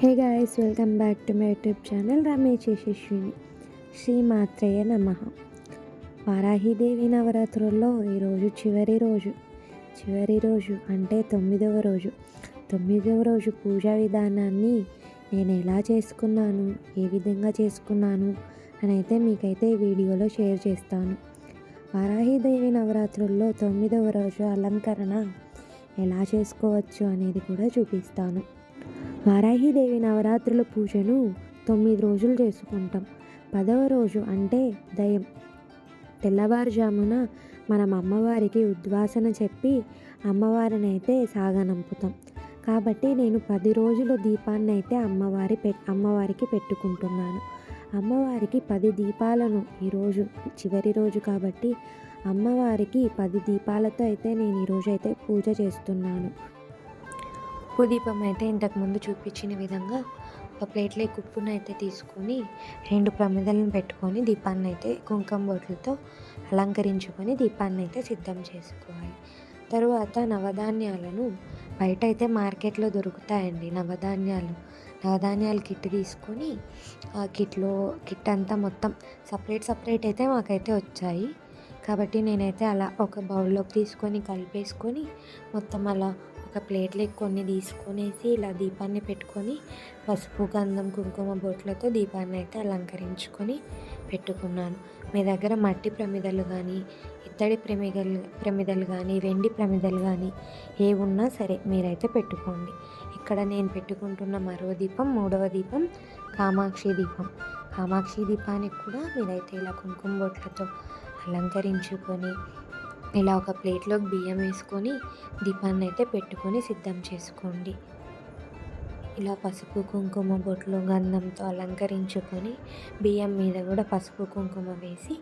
Hey guys, welcome back to my YouTube channel Ramesh Yashaswini. శ్రీ మాత్రేయ నమః. వారాహిదేవి నవరాత్రుల్లో ఈరోజు చివరి రోజు అంటే 9వ రోజు. 9వ రోజు పూజా విధానాన్ని నేను ఎలా చేసుకున్నాను, ఏ విధంగా చేసుకున్నాను అని అయితే మీకైతే ఈ వీడియోలో షేర్ చేస్తాను. వారాహిదేవి నవరాత్రుల్లో 9వ రోజు అలంకరణ ఎలా చేసుకోవచ్చు అనేది కూడా చూపిస్తాను. వారాహిదేవి నవరాత్రుల పూజను 9 రోజులు చేసుకుంటాం. 10వ రోజు అంటే ఉదయం తెల్లవారుజామున మనం అమ్మవారికి ఉద్వాసన చెప్పి అమ్మవారిని అయితే సాగనంపుతాం. కాబట్టి నేను 10 రోజుల దీపాన్ని అయితే అమ్మవారికి పెట్టుకుంటున్నాను. అమ్మవారికి 10 దీపాలను ఈరోజు చివరి రోజు కాబట్టి అమ్మవారికి 10 దీపాలతో అయితే నేను ఈరోజు అయితే పూజ చేస్తున్నాను. ఉప్పు దీపం అయితే ఇంతకుముందు చూపించిన విధంగా ఒక ప్లేట్లో ఉప్పును అయితే తీసుకొని 2 ప్రమిదలను పెట్టుకొని దీపాన్ని అయితే కుంకుమ బొట్లతో అలంకరించుకొని దీపాన్ని అయితే సిద్ధం చేసుకోవాలి. తరువాత నవధాన్యాలను బయట అయితే మార్కెట్లో దొరుకుతాయండి. నవధాన్యాలు కిట్ తీసుకొని ఆ కిట్ అంతా మొత్తం సపరేట్ అయితే మాకైతే వచ్చాయి. కాబట్టి నేనైతే అలా ఒక బౌల్లోకి తీసుకొని కలిపేసుకొని మొత్తం అలా ఒక ప్లేట్లోకి కొన్ని తీసుకొనేసి ఇలా దీపాన్ని పెట్టుకొని పసుపు, గంధం, కుంకుమ బొట్లతో దీపాన్ని అయితే అలంకరించుకొని పెట్టుకున్నాను. మీ దగ్గర మట్టి ప్రమిదలు కానీ, ఇత్తడి ప్రమిదలు కానీ, వెండి ప్రమిదలు కానీ ఏ ఉన్నా సరే మీరైతే పెట్టుకోండి. ఇక్కడ నేను పెట్టుకుంటున్న మరో దీపం, 3వ దీపం కామాక్షి దీపం. కామాక్షి దీపానికి కూడా మీరైతే ఇలా కుంకుమ బొట్లతో అలంకరించుకొని ఇలా ఒక ప్లేట్లోకి బియ్యం వేసుకొని దీపాన్ని అయితే పెట్టుకొని సిద్ధం చేసుకోండి. ఇలా పసుపు, కుంకుమ బొట్లు, గంధంతో అలంకరించుకొని బియ్యం మీద కూడా పసుపు, కుంకుమ వేసి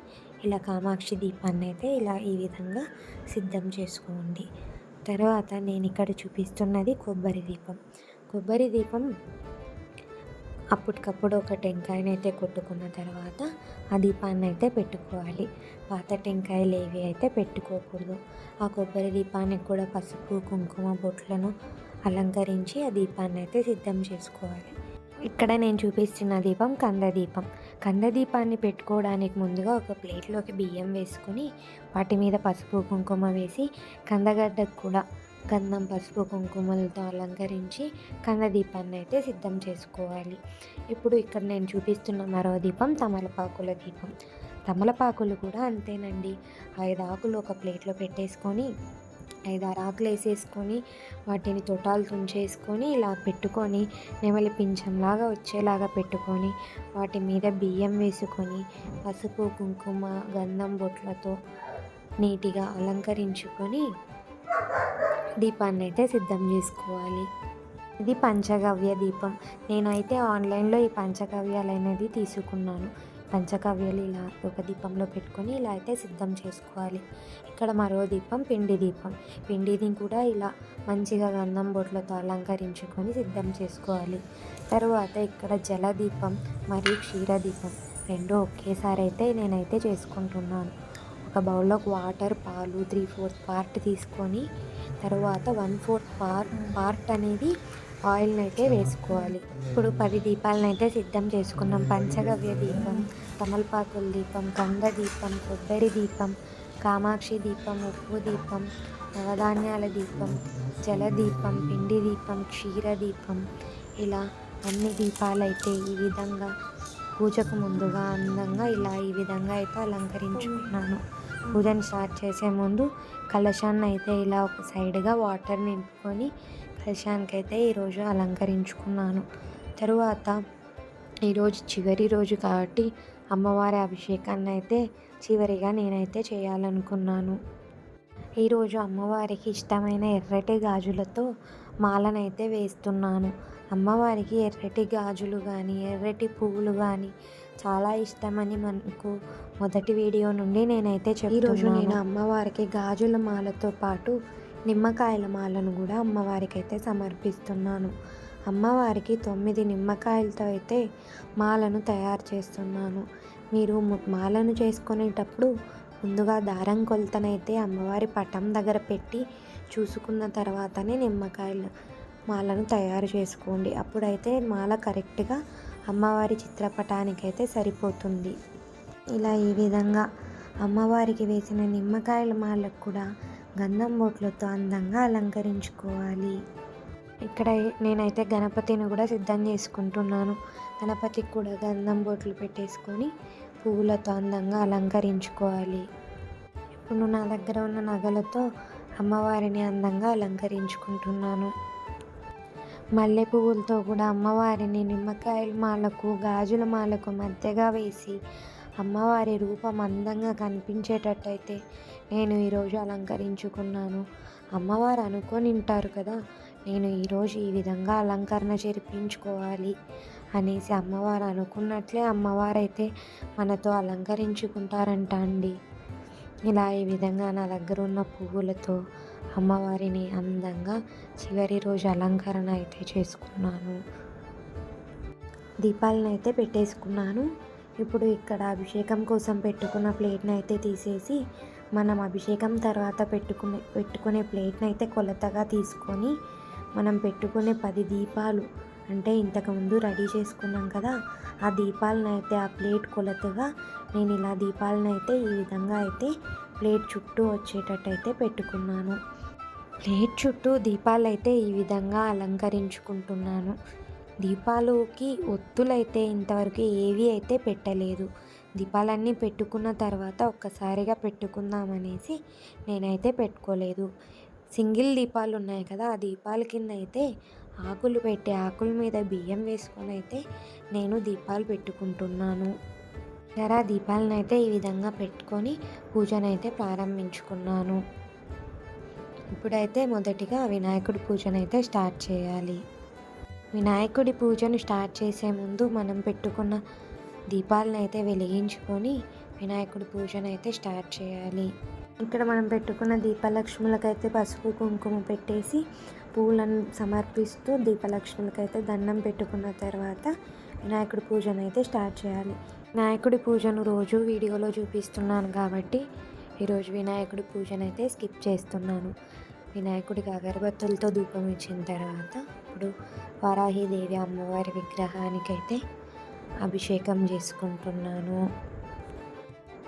ఇలా కామాక్షి దీపాన్ని అయితే ఈ విధంగా సిద్ధం చేసుకోండి. తర్వాత నేను ఇక్కడ చూపిస్తున్నది కొబ్బరి దీపం. అప్పటికప్పుడు ఒక టెంకాయని అయితే కొట్టుకున్న తర్వాత ఆ దీపాన్ని అయితే పెట్టుకోవాలి. పాత టెంకాయలు ఏవి అయితే పెట్టుకోకూడదు. ఆ కొబ్బరి దీపానికి కూడా పసుపు, కుంకుమ బొట్లను అలంకరించి ఆ దీపాన్ని అయితే సిద్ధం చేసుకోవాలి. ఇక్కడ నేను చూపిస్తున్న దీపం కంద దీపాన్ని పెట్టుకోవడానికి ముందుగా ఒక ప్లేట్లోకి బియ్యం వేసుకొని వాటి మీద పసుపు, కుంకుమ వేసి కందగడ్డకు కూడా గంధం, పసుపు, కుంకుమలతో అలంకరించి కంద దీపాన్ని అయితే సిద్ధం చేసుకోవాలి. ఇప్పుడు ఇక్కడ నేను చూపిస్తున్న మరో దీపం తమలపాకులు కూడా అంతేనండి. 5 ఆకులు ఒక ప్లేట్లో పెట్టేసుకొని 5-6 ఆకులు వేసేసుకొని వాటిని తొటాలు తుంచేసుకొని ఇలా పెట్టుకొని నెమలి పింఛంలాగా వచ్చేలాగా పెట్టుకొని వాటి మీద బియ్యం వేసుకొని పసుపు, కుంకుమ, గంధం బొట్లతో నీట్గా అలంకరించుకొని దీపాన్ని అయితే సిద్ధం చేసుకోవాలి. ఇది పంచగవ్య దీపం. నేనైతే ఆన్లైన్లో ఈ పంచగవ్యాలు అనేది తీసుకున్నాను. పంచగవ్యాలు ఇలా ఒక దీపంలో పెట్టుకొని ఇలా అయితే సిద్ధం చేసుకోవాలి. ఇక్కడ మరో దీపం పిండిని కూడా ఇలా మంచిగా గంధం బొట్లతో అలంకరించుకొని సిద్ధం చేసుకోవాలి. తరువాత ఇక్కడ జలదీపం మరియు క్షీరదీపం 2 ఒకేసారి అయితే నేనైతే చేసుకుంటున్నాను. ఒక బౌల్లోకి వాటర్, పాలు 3/4 పార్ట్ తీసుకొని తర్వాత 1/4 పార్ట్ అనేది ఆయిల్ని అయితే వేసుకోవాలి. ఇప్పుడు 10 దీపాలను అయితే సిద్ధం చేసుకున్నాం. పంచగవ్య దీపం, తమలపాకుల దీపం, కంద దీపం, కొబ్బరి దీపం, కామాక్షి దీపం, ఉప్పు దీపం, నవధాన్యాల దీపం, జలదీపం, పిండి దీపం, క్షీర దీపం, ఇలా అన్ని దీపాలైతే ఈ విధంగా పూజకు ముందుగా అందంగా ఈ విధంగా అయితే అలంకరించుకున్నాను. పూజను స్టార్ట్ చేసే ముందు కలశాన్ని అయితే ఇలా ఒక సైడ్గా వాటర్ నింపుకొని కలశానికి అయితే ఈరోజు అలంకరించుకున్నాను. తరువాత ఈరోజు చివరి రోజు కాబట్టి అమ్మవారి అభిషేకాన్ని అయితే చివరిగా నేనైతే చేయాలనుకున్నాను. ఈరోజు అమ్మవారికి ఇష్టమైన ఎర్రటి గాజులతో మాలనైతే వేస్తున్నాను. అమ్మవారికి ఎర్రటి గాజులు కానీ, ఎర్రటి పువ్వులు కానీ చాలా ఇష్టమని మనకు మొదటి వీడియో నుండి నేనైతే ఈరోజు నేను అమ్మవారికి గాజుల మాలతో పాటు నిమ్మకాయల మాలను కూడా అమ్మవారికి అయితే సమర్పిస్తున్నాను. అమ్మవారికి 9 నిమ్మకాయలతో అయితే మాలను తయారు చేస్తున్నాను. మీరు మాలను చేసుకునేటప్పుడు ముందుగా దారం కొలతనైతే అమ్మవారి పటం దగ్గర పెట్టి చూసుకున్న తర్వాతనే నిమ్మకాయలు మాలను తయారు చేసుకోండి. అప్పుడైతే మాల కరెక్ట్గా అమ్మవారి చిత్రపటానికైతే సరిపోతుంది. ఇలా ఈ విధంగా అమ్మవారికి వేసిన నిమ్మకాయల మాలకు కూడా గంధం బొట్లతో అందంగా అలంకరించుకోవాలి. ఇక్కడ నేనైతే గణపతిని కూడా సిద్ధం చేసుకుంటున్నాను. గణపతికి కూడా గంధం బొట్లు పెట్టేసుకొని పువ్వులతో అందంగా అలంకరించుకోవాలి. ఇప్పుడు నా దగ్గర ఉన్న నగలతో అమ్మవారిని అందంగా అలంకరించుకుంటున్నాను. మల్లె పువ్వులతో కూడా అమ్మవారిని నిమ్మకాయల మాలకు గాజుల మాలకు మధ్యగా వేసి అమ్మవారి రూపం అందంగా కనిపించేటట్టయితే నేను ఈరోజు అలంకరించుకున్నాను. అమ్మవారు అనుకొని ఉంటారు కదా, నేను ఈరోజు ఈ విధంగా అలంకరణ జరిపించుకోవాలి అనేసి అమ్మవారు అనుకున్నట్లే అమ్మవారైతే మనతో అలంకరించుకుంటారంట అండి. ఇలా ఈ విధంగా నా దగ్గర ఉన్న పువ్వులతో అమ్మవారిని అందంగా చివరి రోజు అలంకరణ అయితే చేసుకున్నాను. దీపాలను అయితే పెట్టేసుకున్నాను. ఇప్పుడు ఇక్కడ అభిషేకం కోసం పెట్టుకున్న ప్లేట్ని అయితే తీసేసి మనం అభిషేకం తర్వాత పెట్టుకునే ప్లేట్ని అయితే కొలతగా తీసుకొని మనం పెట్టుకునే 10 దీపాలు అంటే ఇంతకుముందు రెడీ చేసుకున్నాం కదా, ఆ దీపాలను అయితే ఆ ప్లేట్ కొలతగా నేను ఇలా దీపాలను అయితే ఈ విధంగా అయితే ప్లేట్ చుట్టూ వచ్చేటట్టు అయితే పెట్టుకున్నాను. ప్లేట్ చుట్టూ దీపాలు అయితే ఈ విధంగా అలంకరించుకుంటున్నాను. దీపాలకి ఒత్తులైతే ఇంతవరకు ఏవి అయితే పెట్టలేదు. దీపాలన్నీ పెట్టుకున్న తర్వాత ఒక్కసారిగా పెట్టుకుందామనేసి నేనైతే పెట్టుకోలేదు. సింగిల్ దీపాలు ఉన్నాయి కదా, ఆ దీపాల కింద అయితే ఆకులు పెట్టి ఆకుల మీద బియ్యం వేసుకొని అయితే నేను దీపాలు పెట్టుకుంటున్నాను. దీపాలను అయితే ఈ విధంగా పెట్టుకొని పూజనైతే ప్రారంభించుకున్నాను. ఇప్పుడైతే మొదటిగా వినాయకుడి పూజనైతే స్టార్ట్ చేయాలి. వినాయకుడి పూజను స్టార్ట్ చేసే ముందు మనం పెట్టుకున్న దీపాలను అయితే వెలిగించుకొని వినాయకుడి పూజను అయితే స్టార్ట్ చేయాలి. ఇక్కడ మనం పెట్టుకున్న దీపలక్ష్ములకైతే పసుపు కుంకుమ పెట్టేసి పూలను సమర్పిస్తూ దీపలక్ష్ములకైతే దండం పెట్టుకున్న తర్వాత వినాయకుడి పూజను అయితే స్టార్ట్ చేయాలి. వినాయకుడి పూజను రోజు వీడియోలో చూపిస్తున్నాను కాబట్టి ఈరోజు వినాయకుడి పూజను అయితే స్కిప్ చేస్తున్నాను. వినాయకుడికి అగరబత్తులతో ధూపం ఇచ్చిన తర్వాత ఇప్పుడు వారాహిదేవి అమ్మవారి విగ్రహానికైతే అభిషేకం చేసుకుంటున్నాను.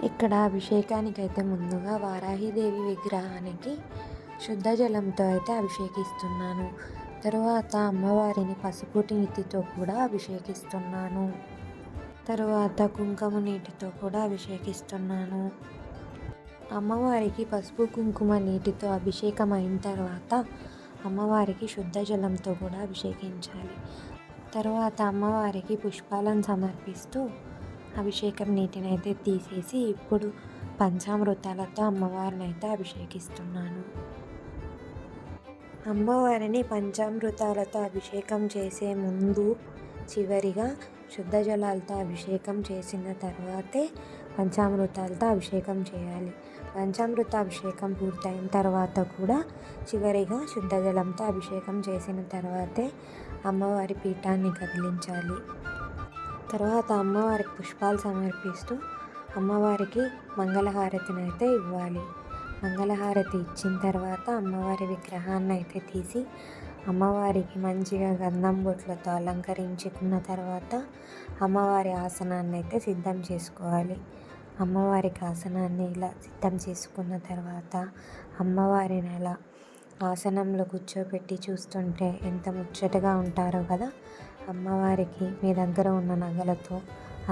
ఇక్కడ అభిషేకానికైతే ముందుగా వారాహిదేవి విగ్రహానికి శుద్ధ జలంతో అయితే అభిషేకిస్తున్నాను. తరువాత అమ్మవారిని పసుపు నీటితో కూడా అభిషేకిస్తున్నాను. తరువాత కుంకుమ నీటితో కూడా అభిషేకిస్తున్నాను. అమ్మవారికి పసుపు కుంకుమ నీటితో అభిషేకం అయిన తర్వాత అమ్మవారికి శుద్ధ జలంతో కూడా అభిషేకించాలి. తర్వాత అమ్మవారికి పుష్పాలను సమర్పిస్తూ అభిషేకం నీటిని అయితే తీసేసి ఇప్పుడు పంచామృతాలతో అమ్మవారిని అయితే అభిషేకిస్తున్నాను. అమ్మవారిని పంచామృతాలతో అభిషేకం చేసే ముందు చివరిగా శుద్ధ జలాలతో అభిషేకం చేసిన తర్వాతే పంచామృతాలతో అభిషేకం చేయాలి. పంచామృత అభిషేకం పూర్తయిన తర్వాత కూడా చివరిగా శుద్ధ జలంతో అభిషేకం చేసిన తర్వాతే అమ్మవారి పీఠాన్ని కదిలించాలి. తర్వాత అమ్మవారికి పుష్పాలు సమర్పిస్తూ అమ్మవారికి మంగళహారతిని అయితే ఇవ్వాలి. మంగళహారతి ఇచ్చిన తర్వాత అమ్మవారి విగ్రహాన్ని అయితే తీసి అమ్మవారికి మంచిగా గంధం బొట్లతో అలంకరించుకున్న తర్వాత అమ్మవారి ఆసనాన్ని అయితే సిద్ధం చేసుకోవాలి. అమ్మవారికి ఆసనాన్ని ఇలా సిద్ధం చేసుకున్న తర్వాత అమ్మవారిని అలా ఆసనంలో కూర్చోపెట్టి చూస్తుంటే ఎంత ముచ్చటగా ఉంటారో కదా. అమ్మవారికి మీ దగ్గర ఉన్న నగలతో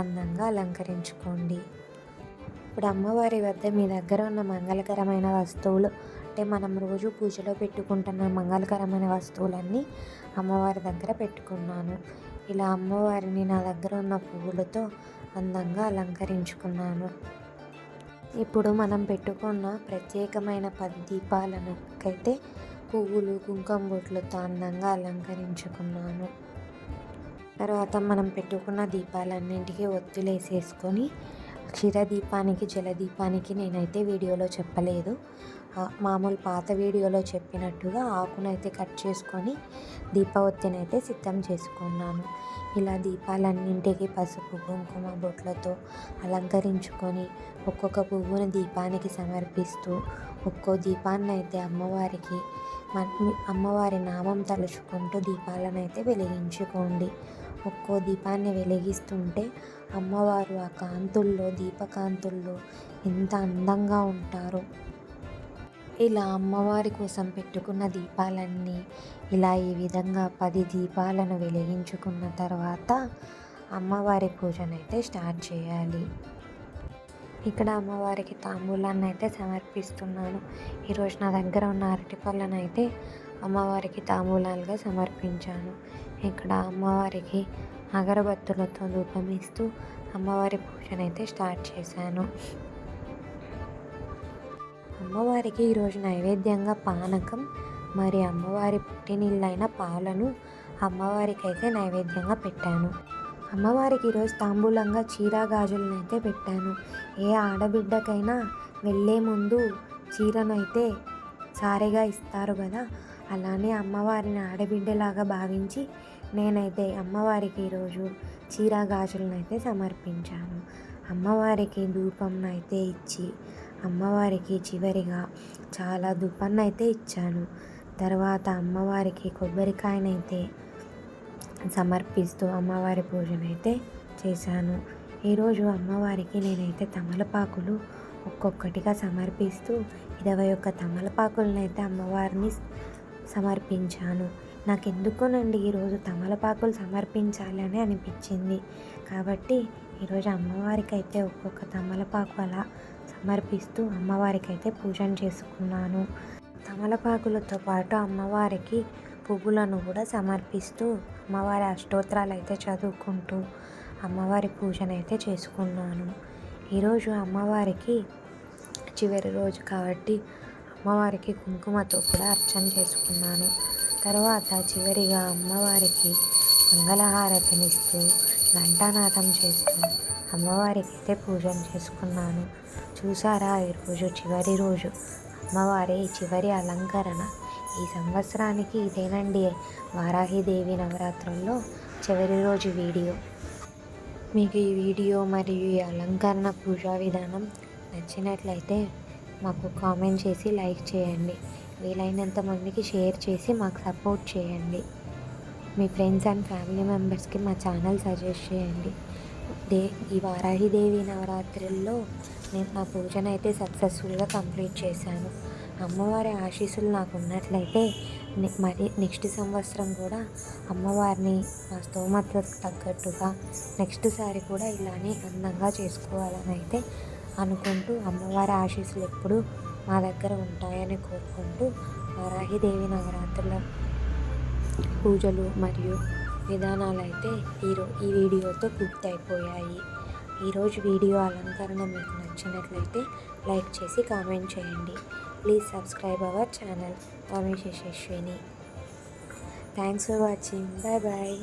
అందంగా అలంకరించుకోండి. ఇప్పుడు అమ్మవారి వద్ద మీ దగ్గర ఉన్న మంగళకరమైన వస్తువులు అంటే మనం రోజు పూజలో పెట్టుకుంటున్న మంగళకరమైన వస్తువులన్నీ అమ్మవారి దగ్గర పెట్టుకున్నాను. ఇలా అమ్మవారిని నా దగ్గర ఉన్న పువ్వులతో అందంగా అలంకరించుకున్నాను. ఇప్పుడు మనం పెట్టుకున్న ప్రత్యేకమైన 10 దీపాలకైతే పువ్వులు కుంకుమ బొట్లతో అందంగా అలంకరించుకున్నాను. తర్వాత మనం పెట్టుకున్న దీపాలన్నింటికీ ఒత్తులేసేసుకొని క్షీరదీపానికి జలదీపానికి నేనైతే వీడియోలో చెప్పలేదు. మామూలు పాత వీడియోలో చెప్పినట్టుగా ఆకునైతే కట్ చేసుకొని దీపవత్తినైతే సిద్ధం చేసుకున్నాను. ఇలా దీపాలన్నింటికి పసుపు కుంకుమ బొట్లతో అలంకరించుకొని ఒక్కొక్క పువ్వుని దీపానికి సమర్పిస్తూ ఒక్కో దీపాన్ని అయితే అమ్మవారి నామం తలుచుకుంటూ దీపాలనైతే వెలిగించుకోండి. ఒక్కో దీపాన్ని వెలిగిస్తుంటే అమ్మవారు ఆ కాంతుల్లో దీపకాంతుల్లో ఎంత అందంగా ఉంటారో. ఇలా అమ్మవారి కోసం పెట్టుకున్న దీపాలన్నీ ఇలా ఈ విధంగా 10 దీపాలను వెలిగించుకున్న తర్వాత అమ్మవారి పూజనైతే స్టార్ట్ చేయాలి. ఇక్కడ అమ్మవారికి తాంబూలాన్ని అయితే సమర్పిస్తున్నాను. ఈరోజు నా దగ్గర ఉన్న అరటిపళ్ళను అయితే అమ్మవారికి తాంబూలాలుగా సమర్పించాను. ఇక్కడ అమ్మవారికి అగరబత్తులతో ధూపం ఇస్తూ అమ్మవారి పూజనైతే స్టార్ట్ చేశాను. అమ్మవారికి ఈరోజు నైవేద్యంగా పానకం మరి అమ్మవారి పుట్టినిళ్ళైన పాలను అమ్మవారికి అయితే నైవేద్యంగా పెట్టాను. అమ్మవారికి ఈరోజు తాంబూలంగా చీర గాజులను అయితే పెట్టాను. ఏ ఆడబిడ్డకైనా వెళ్ళే ముందు చీరను అయితే సారెగా ఇస్తారు కదా, అలానే అమ్మవారిని ఆడబిడ్డలాగా భావించి నేనైతే అమ్మవారికి ఈరోజు చీర గాజులను అయితే సమర్పించాను. అమ్మవారికి ధూపంను అయితే ఇచ్చి అమ్మవారికి చివరిగా చాలా ధూపాన్ని అయితే ఇచ్చాను. తర్వాత అమ్మవారికి కొబ్బరికాయనైతే సమర్పిస్తూ అమ్మవారి పూజనైతే చేశాను. ఈరోజు అమ్మవారికి నేనైతే తమలపాకులు ఒక్కొక్కటిగా సమర్పిస్తూ 21 తమలపాకులనైతే అమ్మవారిని సమర్పించాను. నాకెందుకోనండి ఈరోజు తమలపాకులు సమర్పించాలి అని అనిపించింది. కాబట్టి ఈరోజు అమ్మవారికి అయితే ఒక్కొక్క తమలపాకు అలా సమర్పిస్తూ అమ్మవారికి అయితే పూజను చేసుకున్నాను. తమలపాకులతో పాటు అమ్మవారికి పువ్వులను కూడా సమర్పిస్తూ అమ్మవారి అష్టోత్తరాలు అయితే చదువుకుంటూ అమ్మవారి పూజనైతే చేసుకున్నాను. ఈరోజు అమ్మవారికి చివరి రోజు కాబట్టి అమ్మవారికి కుంకుమతో కూడా అర్చన చేసుకున్నాను. తర్వాత చివరిగా అమ్మవారికి మంగళహారతినిస్తూ ఘంటానాదం చేస్తూ అమ్మవారికి అయితే పూజను చేసుకున్నాను. చూసారా, ఈరోజు చివరి రోజు అమ్మవారి చివరి అలంకరణ. ఈ సంవత్సరానికి ఇదేనండి వారాహిదేవి నవరాత్రుల్లో చివరి రోజు వీడియో. మీకు ఈ వీడియో మరియు ఈ అలంకరణ పూజా విధానం నచ్చినట్లయితే మాకు కామెంట్ చేసి లైక్ చేయండి. వీలైనంత మందికి షేర్ చేసి మాకు సపోర్ట్ చేయండి. మీ ఫ్రెండ్స్ అండ్ ఫ్యామిలీ మెంబర్స్కి మా ఛానల్ సజెస్ట్ చేయండి. ఈ వారాహిదేవి నవరాత్రుల్లో నేను నా పూజను అయితే సక్సెస్ఫుల్గా కంప్లీట్ చేశాను. అమ్మవారి ఆశీస్సులు నాకు ఉన్నట్లయితే మరి నెక్స్ట్ సంవత్సరం కూడా అమ్మవారిని నా స్తోమతకు తగ్గట్టుగా నెక్స్ట్ సారి కూడా ఇలానే అందంగా చేసుకోవాలని అయితే అనుకుంటూ అమ్మవారి ఆశీస్సులు ఎప్పుడూ మా దగ్గర ఉంటాయని కోరుకుంటూ వారాహిదేవి నవరాత్రుల పూజలు మరియు విధానాలు అయితే ఈ వీడియోతో పూర్తయిపోయాయి. ఈరోజు వీడియో అలంకరణ మీకు నచ్చినట్లయితే లైక్ చేసి కామెంట్ చేయండి. Please subscribe our channel Ramesh Yashaswini. Thanks for watching. Bye bye.